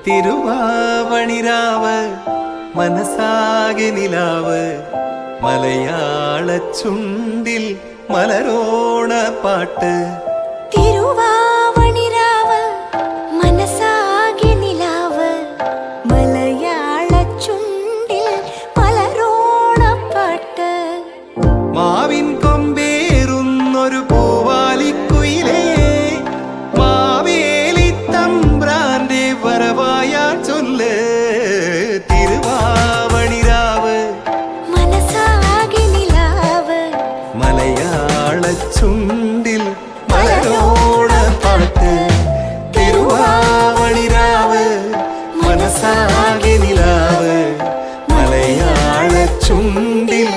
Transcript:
തിരുവാവണിരാവ് മനസാകെ നിലാവ് മലയാള ചുണ്ടിൽ മലരോണ പാട്ട് തിരുവാവണിരാവ് മനസാകെ നിലാവ് മലയാള ചുണ്ടിൽ മലരോണ പാട്ട് മാവിൻ കൊമ്പേറുന്നൊരു പൂവാലിക്കുയിലേ മാവേലി തമ്പ്രാന്റെ വരവായാ ചൊല്ല് തിരുവാവണിരാവ് മനസാകെ നിലാവ് മലയാള ചുണ്ടിൽ മലരോണ പാട്ട് തിരുവാവണിരാവ് മനസാകെ നിലാവ് മലയാള ചുണ്ടിൽ